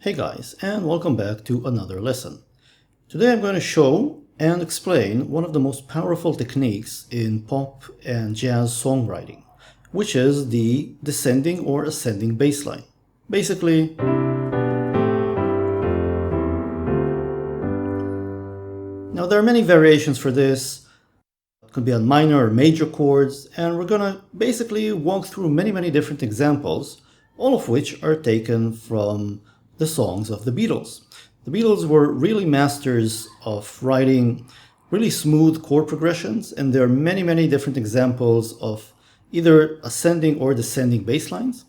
Hey guys, and welcome back to another lesson. Today I'm going to show and explain one of the most powerful techniques in pop and jazz songwriting, which is the descending or ascending bass line. Basically, now there are many variations for this. It could be on minor or major chords, and we're going to basically walk through many different examples, all of which are taken from the songs of the Beatles. The Beatles were really masters of writing really smooth chord progressions, and there are many different examples of either ascending or descending bass lines.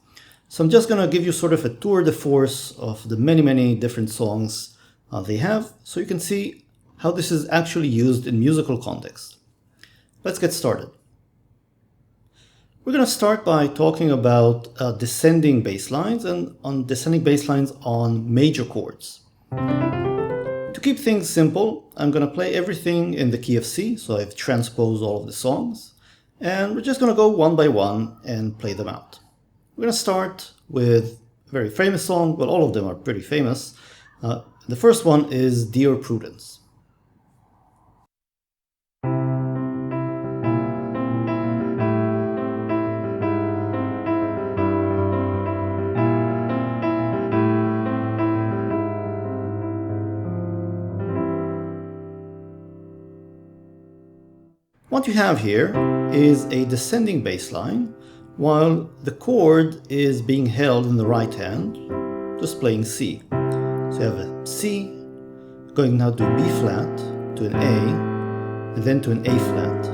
So I'm just going to give you sort of a tour de force of the many different songs they have, so you can see how this is actually used in musical context. Let's get started. We're going to start by talking about descending bass lines and on descending bass lines on major chords. To keep things simple, I'm going to play everything in the key of C, so I've transposed all of the songs, and we're just going to go one by one and play them out. We're going to start with a very famous song, well, all of them are pretty famous. The first one is Dear Prudence. What you have here is a descending bass line, while the chord is being held in the right hand, just playing C. So you have a C, going now to B flat, to an A, and then to an A flat.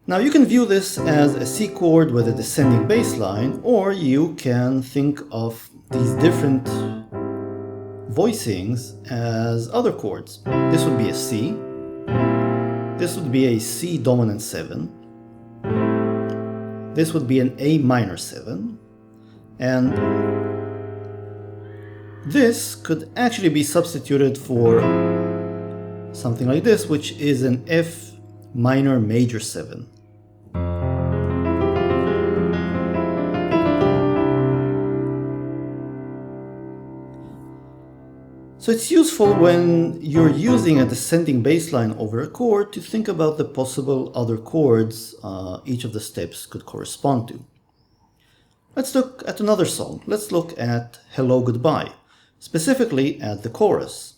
Now you can view this as a C chord with a descending bass line, or you can think of these different voicings as other chords. This would be a C, this would be a C dominant 7, this would be an A minor 7, and this could actually be substituted for something like this, which is an F minor major 7. So it's useful when you're using a descending bass line over a chord to think about the possible other chords each of the steps could correspond to. Let's look at another song. Let's look at Hello Goodbye, specifically at the chorus.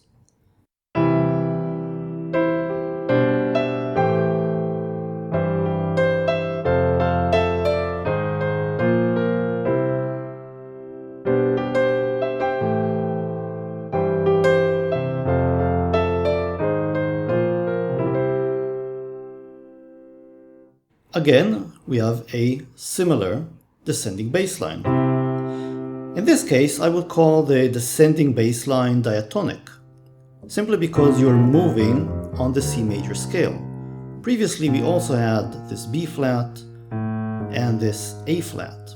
Again, we have a similar descending bass line. In this case, I would call the descending bass line diatonic, simply because you're moving on the C major scale. Previously, we also had this B flat and this A flat.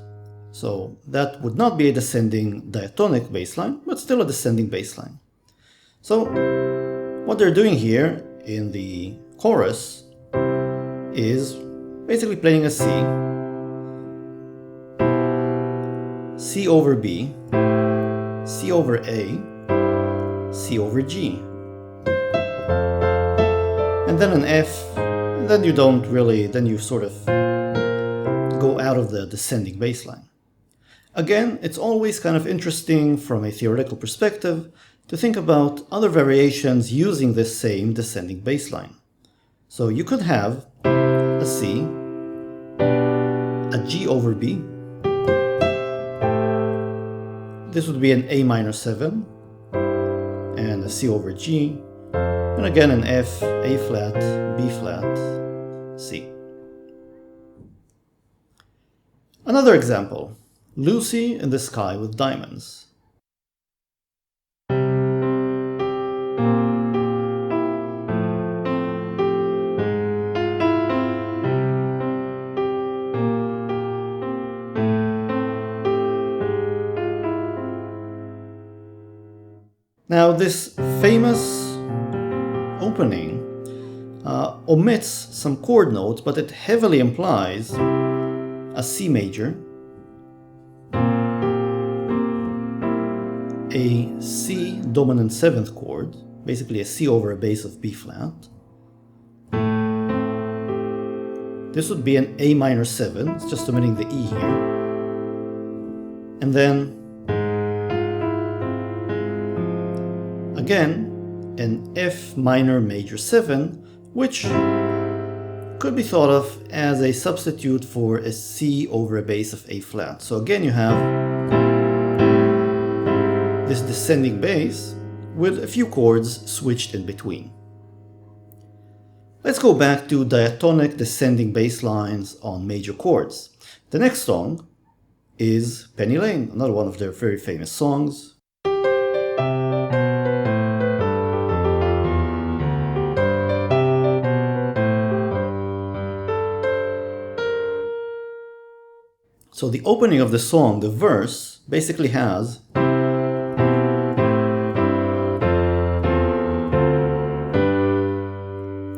So that would not be a descending diatonic bass line, but still a descending bass line. So what they're doing here in the chorus is basically playing a C, C over B, C over A, C over G, and then an F, and then you sort of go out of the descending bass line. Again, it's always kind of interesting from a theoretical perspective to think about other variations using this same descending bass line. So you could have a C, a G over B, this would be an A minor 7, and a C over G, and again an F, A flat, B flat, C. Another example, Lucy in the Sky with Diamonds. Now this famous opening omits some chord notes, but it heavily implies a C major, a C dominant 7th chord, basically a C over a bass of B flat. This would be an A minor 7, it's just omitting the E here. And then, again, an F minor major 7, which could be thought of as a substitute for a C over a bass of A flat. So again, you have this descending bass with a few chords switched in between. Let's go back to diatonic descending bass lines on major chords. The next song is Penny Lane, another one of their very famous songs. So the opening of the song, the verse, basically has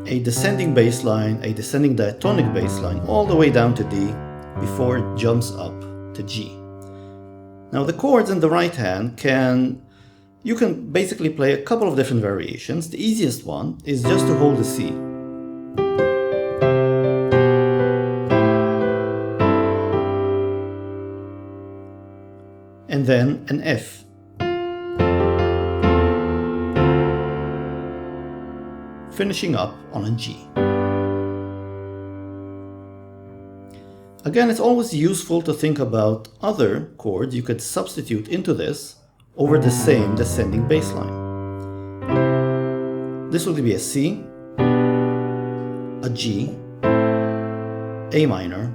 a descending bass line, a descending diatonic bass line, all the way down to D before it jumps up to G. Now the chords in the right hand you can basically play a couple of different variations. The easiest one is just to hold a C. And then an F. Finishing up on a G. Again, it's always useful to think about other chords you could substitute into this over the same descending bass line. This would be a C, a G, A minor,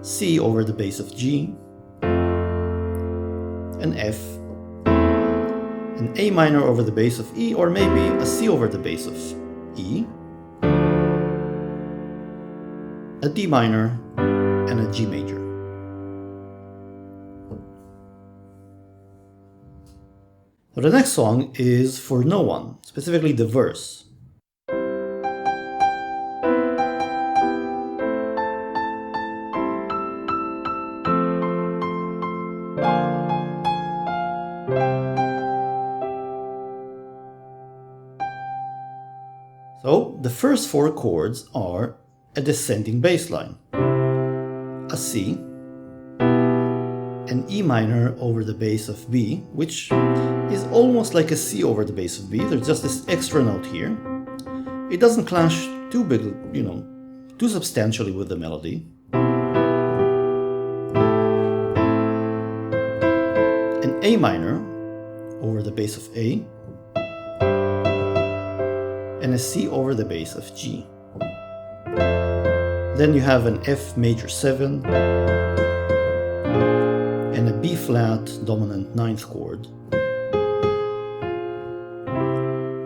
C over the bass of G, an F, an A minor over the bass of E, or maybe a C over the bass of E, a D minor, and a G major. So the next song is For No One, specifically the verse. So the first four chords are a descending bass line, a C, an E minor over the bass of B, which is almost like a C over the bass of B. There's just this extra note here. It doesn't clash too big, too substantially with the melody. An A minor over the bass of A, and a C over the bass of G. Then you have an F major 7 and a B flat dominant 9th chord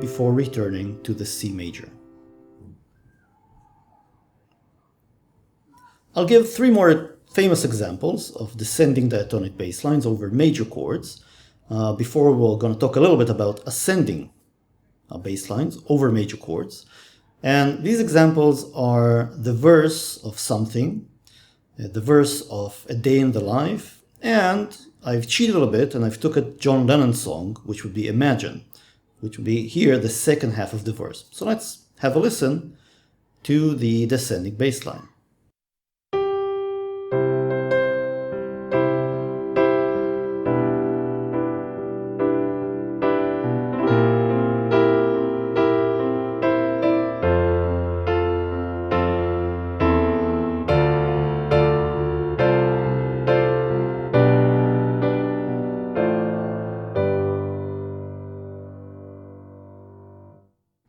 before returning to the C major. I'll give three more famous examples of descending diatonic bass lines over major chords before we're going to talk a little bit about ascending bass lines over major chords. And these examples are the verse of Something, the verse of A Day in the Life, and I've cheated a bit and I've took a John Lennon song, which would be Imagine, which would be here the second half of the verse. So let's have a listen to the descending bass line.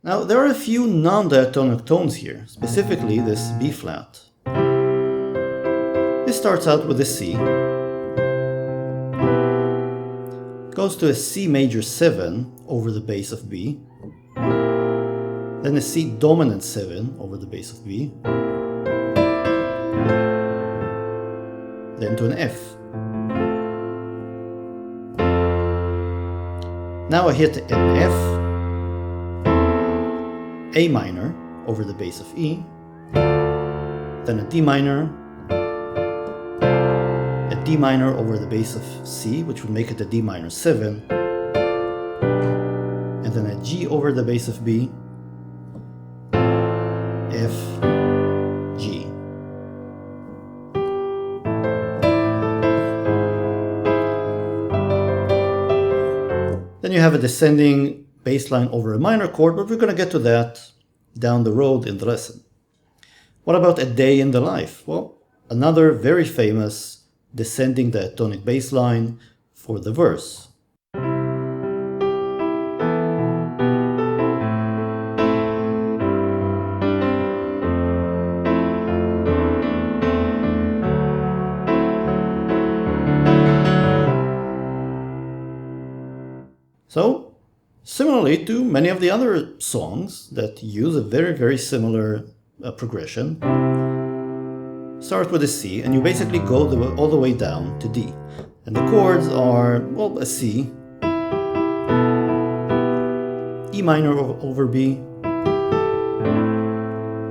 Now, there are a few non-diatonic tones here, specifically this B flat. This starts out with a C, goes to a C major 7 over the bass of B, then a C dominant 7 over the bass of B, then to an F. Now I hit an F, A minor over the bass of E, then a D minor, a D minor over the bass of C, which would make it a D minor 7, and then a G over the bass of B, F, G. Then you have a descending bass line over a minor chord, but we're going to get to that down the road in the lesson. What about A Day in the Life? Well, another very famous descending diatonic bass line for the verse. So, similarly to many of the other songs that use a very similar progression, start with a C, and you basically go all the way down to D. And the chords are, well, a C, E minor over B,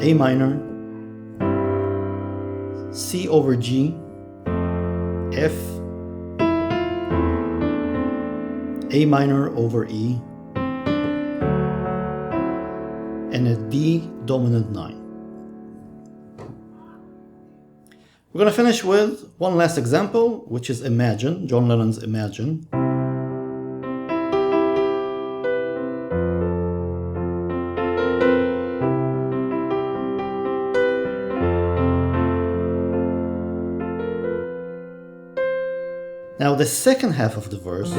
A minor, C over G, F, A minor over E, and a D dominant 9. We're going to finish with one last example, which is Imagine, John Lennon's Imagine. Now the second half of the verse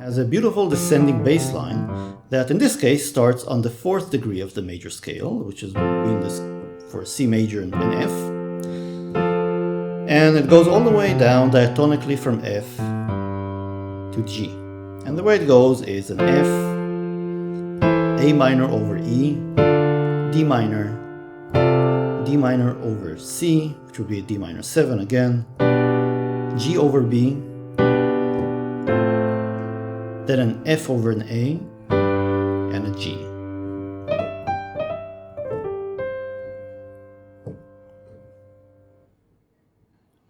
has a beautiful descending bass line that in this case starts on the 4th degree of the major scale, which is mean this for C major and F, and it goes all the way down diatonically from F to G. And the way it goes is an F, A minor over E, D minor over C, which would be a D minor 7 again, G over B, then an F over an A, and a G.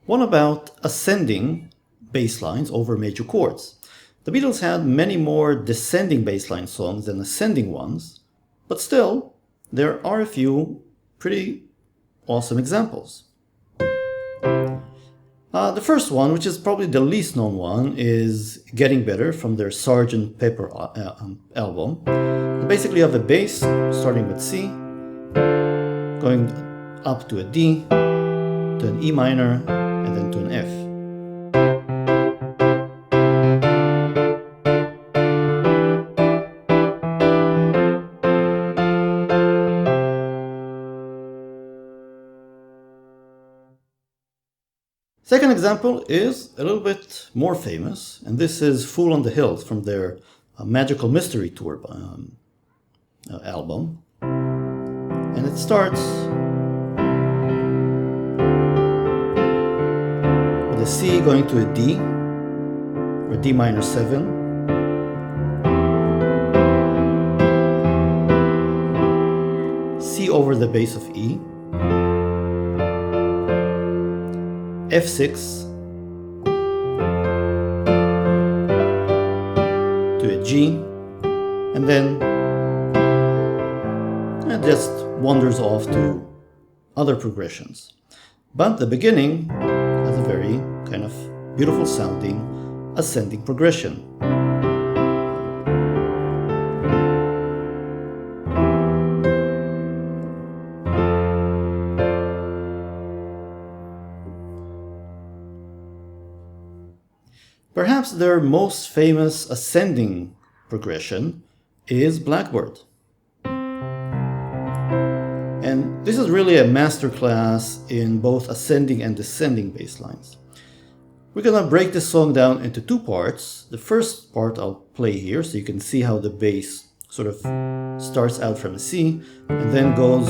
What about ascending bass lines over major chords? The Beatles had many more descending bass line songs than ascending ones, but still, there are a few pretty awesome examples. The first one, which is probably the least known one, is Getting Better from their Sgt. Pepper album. And basically you have a bass starting with C, going up to a D, to an E minor, and then to an F. Second example is a little bit more famous, and this is Fool on the Hills from their Magical Mystery Tour album. And it starts with a C going to a D, or D minor 7, C over the bass of E, F6 to a G, and then it just wanders off to other progressions. But the beginning has a very kind of beautiful sounding ascending progression. Perhaps their most famous ascending progression is Blackbird. And this is really a masterclass in both ascending and descending bass lines. We're gonna break this song down into two parts. The first part I'll play here so you can see how the bass sort of starts out from a C and then goes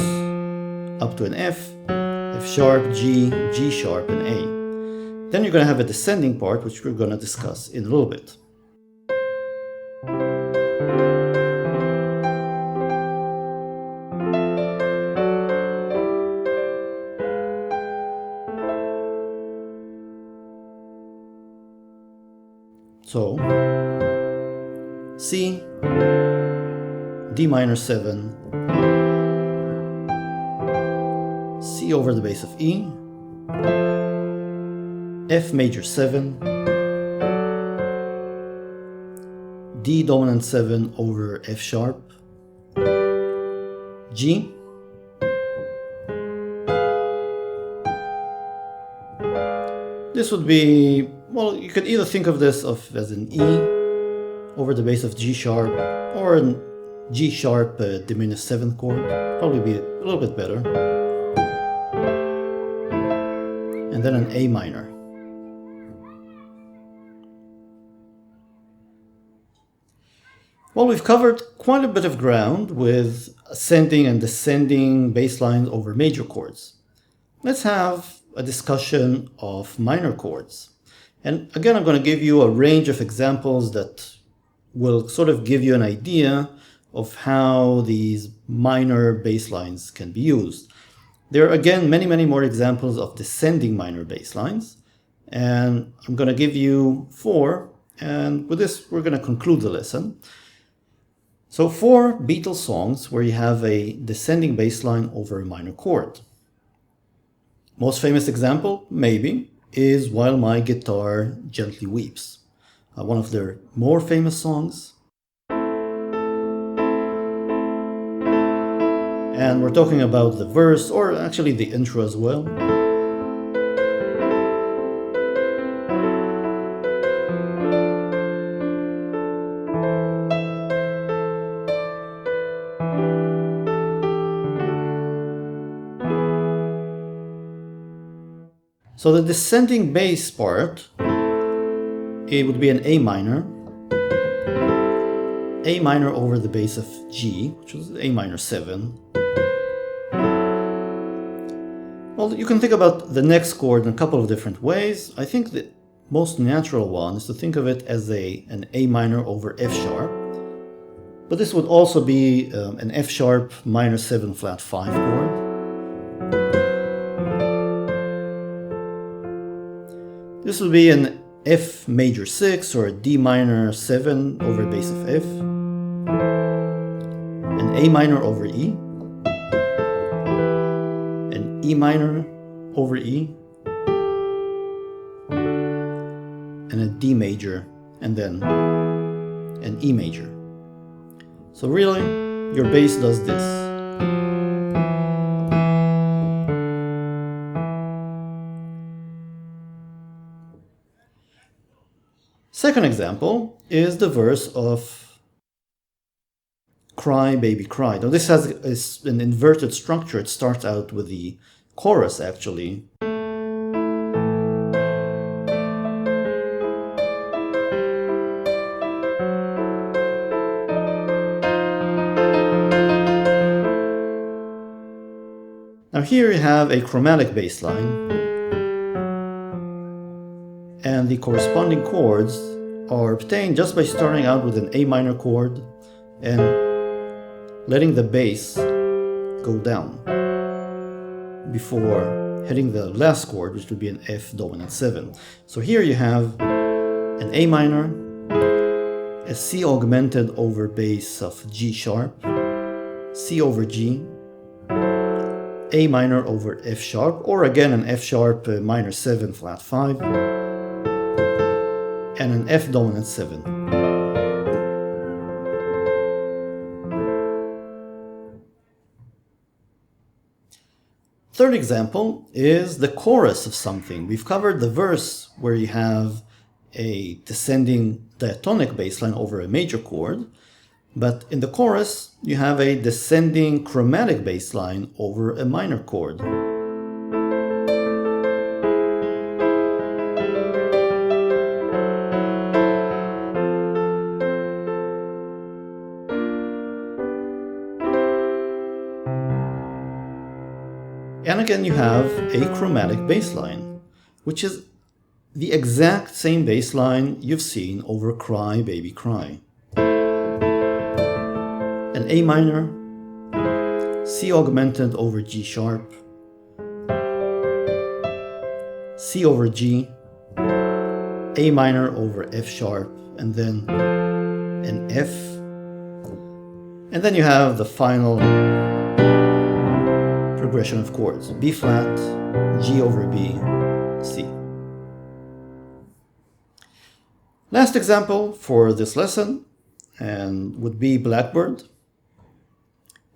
up to an F, F sharp, G, G sharp, and A. Then you're going to have a descending part, which we're going to discuss in a little bit. C, D minor 7, C over the bass of E, F major 7, D dominant 7 over F sharp, G, this would be, well, you could either think of this as an E over the bass of G sharp, or an G sharp diminished 7th chord, probably be a little bit better, and then an A minor. Well, we've covered quite a bit of ground with ascending and descending bass lines over major chords. Let's have a discussion of minor chords. And again, I'm going to give you a range of examples that will sort of give you an idea of how these minor bass lines can be used. There are again many more examples of descending minor bass lines, and I'm going to give you 4, and with this we're going to conclude the lesson. So 4 Beatles songs where you have a descending bass line over a minor chord. Most famous example, maybe, is While My Guitar Gently Weeps, one of their more famous songs. And we're talking about the verse, or actually the intro as well. So the descending bass part, it would be an A minor over the bass of G, which is A minor 7. Well, you can think about the next chord in a couple of different ways. I think the most natural one is to think of it as an A minor over F sharp. But this would also be an F sharp minor 7 flat 5 chord. This would be an F major 6 or a D minor 7 over bass of F, an A minor over E, an E minor over E, and a D major, and then an E major. So really, your bass does this. Second example is the verse of Cry Baby Cry. Now this is an inverted structure. It starts out with the chorus actually. Now here you have a chromatic bass line, and the corresponding chords are obtained just by starting out with an A minor chord and letting the bass go down before hitting the last chord, which would be an F dominant 7. So here you have an A minor, a C augmented over bass of G sharp, C over G, A minor over F sharp, or again an F sharp minor 7 flat 5, and an F dominant 7. Third example is the chorus of something. We've covered the verse where you have a descending diatonic bass line over a major chord, but in the chorus you have a descending chromatic bass line over a minor chord. And again you have a chromatic bass line, which is the exact same bass line you've seen over Cry Baby Cry. An A minor, C augmented over G sharp, C over G, A minor over F sharp, and then an F, and then you have the final progression of chords: B flat, G over B, C. Last example for this lesson and would be Blackbird.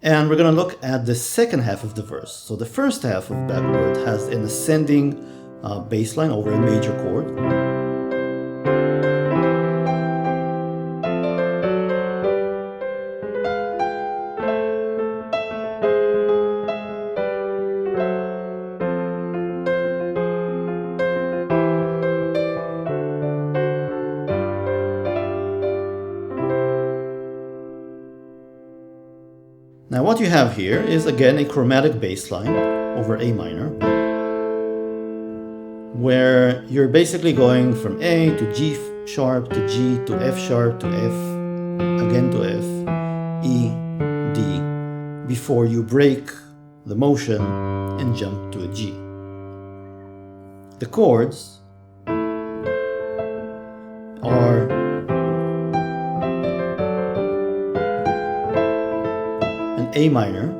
And we're going to look at the second half of the verse. So the first half of Blackbird has an ascending bass line over a major chord. Now what you have here is again a chromatic bass line over A minor, where you're basically going from A to G sharp to G to F sharp to F, again to F, E, D, before you break the motion and jump to a G. The chords are A minor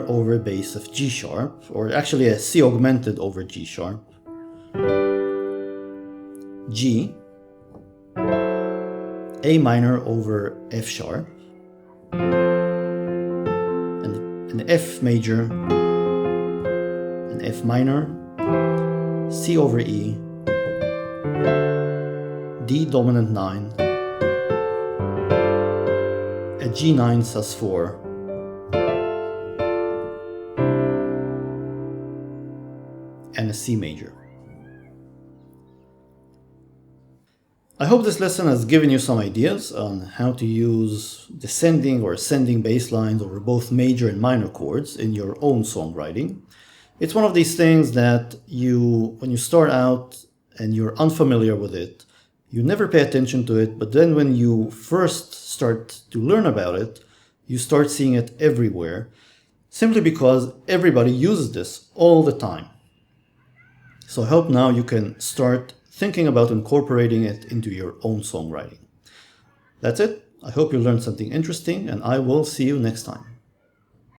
over bass of G sharp, or actually a C augmented over G sharp, G, A minor over F sharp, and an F major, an F minor, C over E, D dominant 9, a G9 sus4, and a C major. I hope this lesson has given you some ideas on how to use descending or ascending bass lines over both major and minor chords in your own songwriting. It's one of these things that when you start out and you're unfamiliar with it, you never pay attention to it, but then when you first start to learn about it, you start seeing it everywhere, simply because everybody uses this all the time. So I hope now you can start thinking about incorporating it into your own songwriting. That's it. I hope you learned something interesting, and I will see you next time.